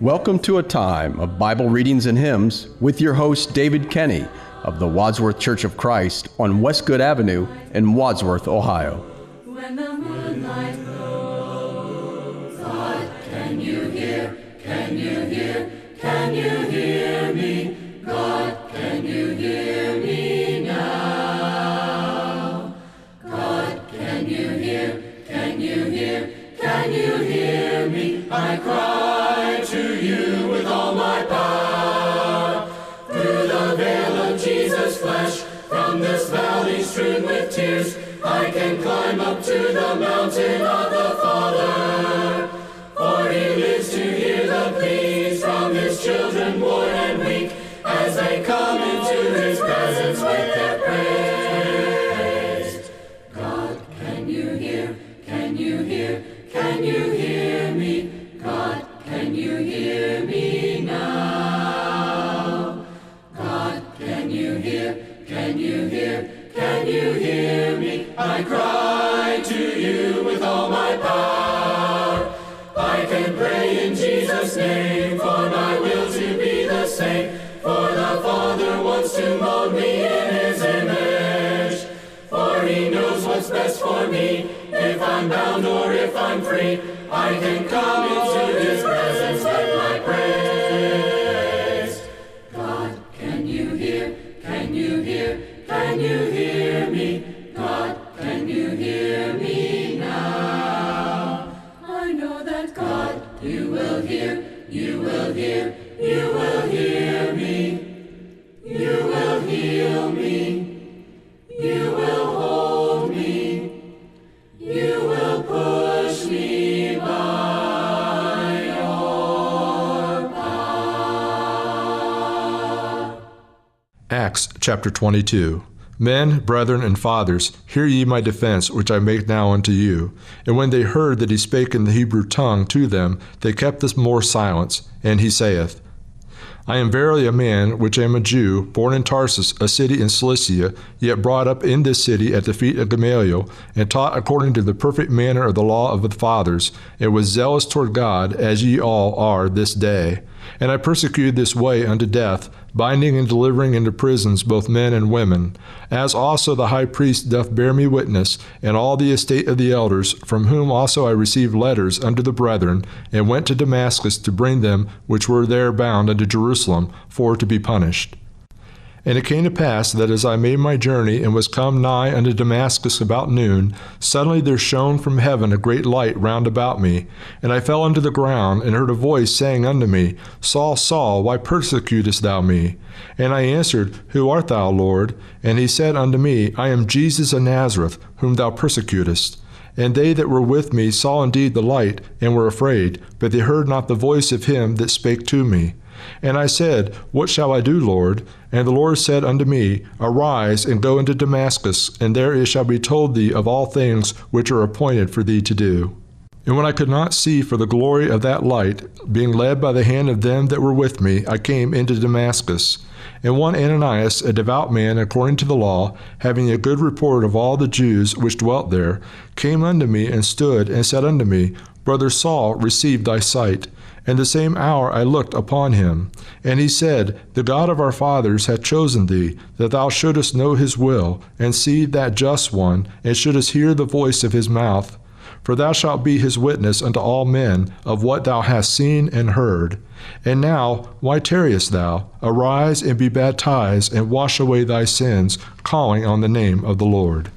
Welcome to a time of Bible readings and hymns with your host, David Kenny of the Wadsworth Church of Christ on Westgood Avenue in Wadsworth, Ohio. When the moonlight glows, God, can you hear? Can you hear? Can you hear me? God, can you hear me now? God, can you hear? Can you hear? Can you hear me? I cry to you with all my power. Through the veil of Jesus' flesh, from this valley strewn with tears, I can climb up to the mountain of the Father. For he lives to hear the pleas from his children worn and weak, as they come into his presence with their praise. God, can you hear? Can you hear? Can you hear me? God, can you hear me now? God, can you hear? Can you hear? Can you hear me? I cry to you with all my power. I can pray in Jesus' name for my will to be the same. For the Father wants to mold me in his image. For he knows what's best for me. If I'm bound or if I'm free, I can come into his presence with my praise. God, can you hear? Can you hear? Can you hear me? God, can you hear me now? I know that God, you will hear, you will hear, you will hear me. You will heal me. You will hold me. You will push me by your power. Acts chapter 22. Men, brethren, and fathers, hear ye my defense, which I make now unto you. And when they heard that he spake in the Hebrew tongue to them, they kept this more silence. And he saith, I am verily a man which am a Jew, born in Tarsus, a city in Cilicia, yet brought up in this city at the feet of Gamaliel, and taught according to the perfect manner of the law of the fathers, and was zealous toward God, as ye all are this day. And I persecuted this way unto death, binding and delivering into prisons both men and women. As also the high priest doth bear me witness, and all the estate of the elders, from whom also I received letters unto the brethren, and went to Damascus to bring them which were there bound unto Jerusalem, for to be punished. And it came to pass that as I made my journey and was come nigh unto Damascus about noon, suddenly there shone from heaven a great light round about me. And I fell unto the ground, and heard a voice saying unto me, Saul, Saul, why persecutest thou me? And I answered, Who art thou, Lord? And he said unto me, I am Jesus of Nazareth, whom thou persecutest. And they that were with me saw indeed the light, and were afraid, but they heard not the voice of him that spake to me. And I said, What shall I do, Lord? And the Lord said unto me, Arise, and go into Damascus, and there it shall be told thee of all things which are appointed for thee to do. And when I could not see for the glory of that light, being led by the hand of them that were with me, I came into Damascus. And one Ananias, a devout man according to the law, having a good report of all the Jews which dwelt there, came unto me and stood, and said unto me, Brother Saul, receive thy sight. And the same hour I looked upon him. And he said, The God of our fathers hath chosen thee, that thou shouldest know his will, and see that just one, and shouldest hear the voice of his mouth. For thou shalt be his witness unto all men of what thou hast seen and heard. And now, why tarriest thou? Arise and be baptized, and wash away thy sins, calling on the name of the Lord.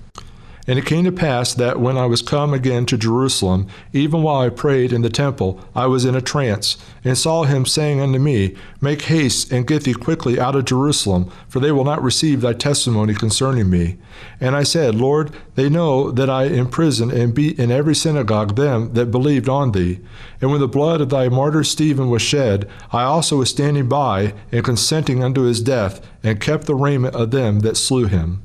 And it came to pass that when I was come again to Jerusalem, even while I prayed in the temple, I was in a trance, and saw him saying unto me, Make haste, and get thee quickly out of Jerusalem, for they will not receive thy testimony concerning me. And I said, Lord, they know that I imprison and beat in every synagogue them that believed on thee. And when the blood of thy martyr Stephen was shed, I also was standing by, and consenting unto his death, and kept the raiment of them that slew him.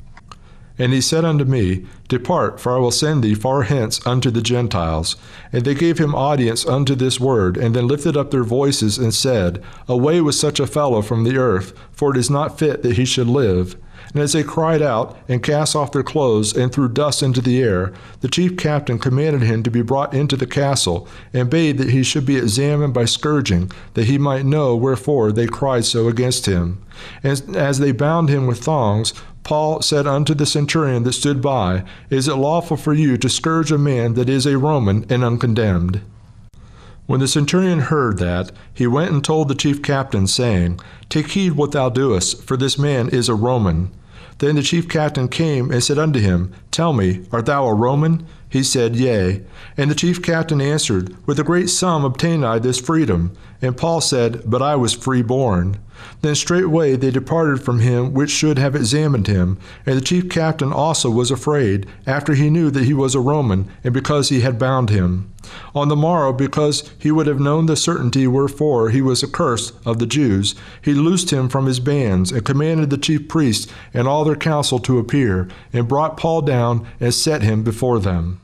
And he said unto me, Depart, for I will send thee far hence unto the Gentiles. And they gave him audience unto this word, and then lifted up their voices, and said, Away with such a fellow from the earth, for it is not fit that he should live. And as they cried out and cast off their clothes and threw dust into the air, the chief captain commanded him to be brought into the castle, and bade that he should be examined by scourging, that he might know wherefore they cried so against him. And as they bound him with thongs, Paul said unto the centurion that stood by, Is it lawful for you to scourge a man that is a Roman and uncondemned? When the centurion heard that, he went and told the chief captain, saying, Take heed what thou doest, for this man is a Roman. Then the chief captain came and said unto him, Tell me, art thou a Roman? He said, Yea. And the chief captain answered, With a great sum obtained I this freedom. And Paul said, But I was freeborn. Then straightway they departed from him which should have examined him. And the chief captain also was afraid, after he knew that he was a Roman, and because he had bound him. On the morrow, because he would have known the certainty wherefore he was accursed of the Jews, he loosed him from his bands, and commanded the chief priests and all their council to appear, and brought Paul down and set him before them.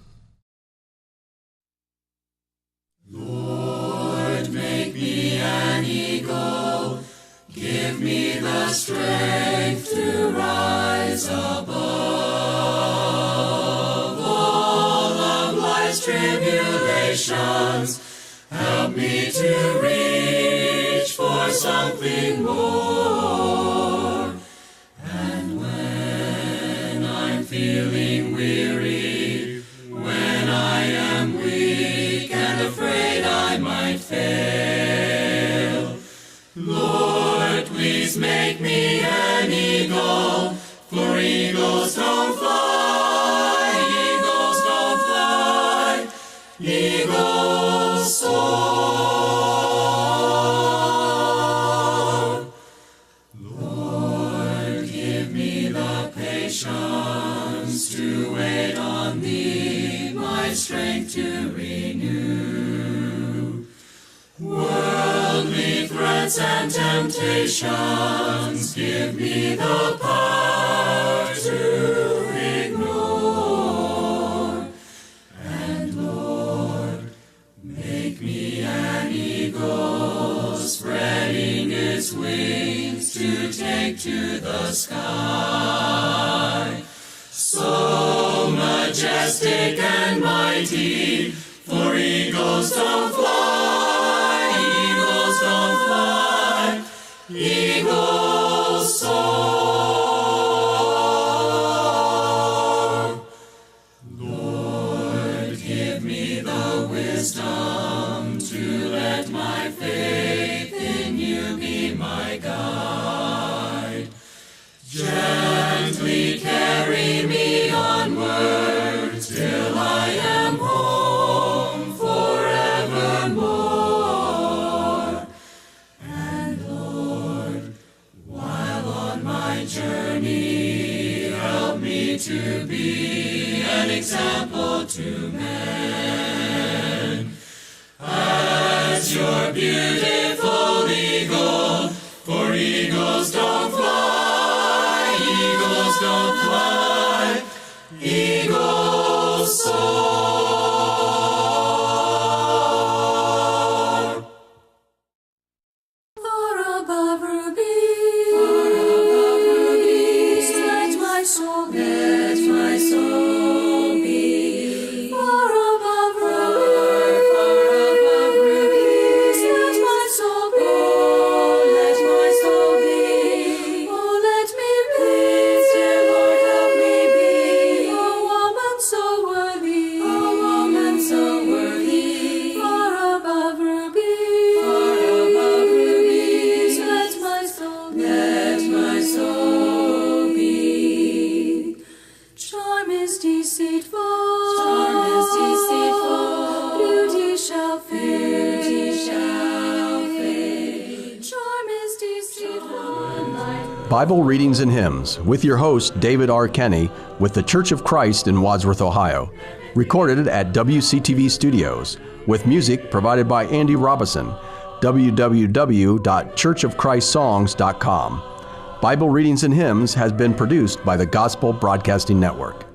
Lord, make me an eagle, give me the strength to rise above all of life's tribulations. Help me to reach for something more. And when I'm feeling weary, when I am weak and afraid I might fail, Lord, please make me an eagle, for eagles don't fly, eagles don't fly, eagles soar. Lord, give me the patience to wait on Thee, my strength to renew. Worldly threats and temptations, give me the power to ignore. And Lord, make me an eagle, spreading its wings to take to the sky. So majestic and mighty, for eagles don't fly, eagles don't fly, eagles soar. Lord, give me the wisdom to let my faith in You be my guide. Gently carry me onward till I am home forevermore. And Lord, while on my journey, help me to be an example to men. As Your beautiful eagle, for eagles don't fly, eagles don't fly, eagles soar. Far above rubies, let my soul be. Let my soul be. Far above rubies, let my soul be. Let my soul be. Oh, let me be, dear Lord, help me be, a woman so worthy, A woman so worthy. far above rubies, Far above rubies, let my soul be. let my soul be. Charm is deceitful, Charm is deceitful, beauty shall fade, beauty shall fade. Charm is deceitful. Bible Readings and Hymns with your host, David R. Kenny, with the Church of Christ in Wadsworth, Ohio. Recorded at WCTV Studios, with music provided by Andy Robison. www.churchofchristSongs.com. Bible Readings and Hymns has been produced by the Gospel Broadcasting Network.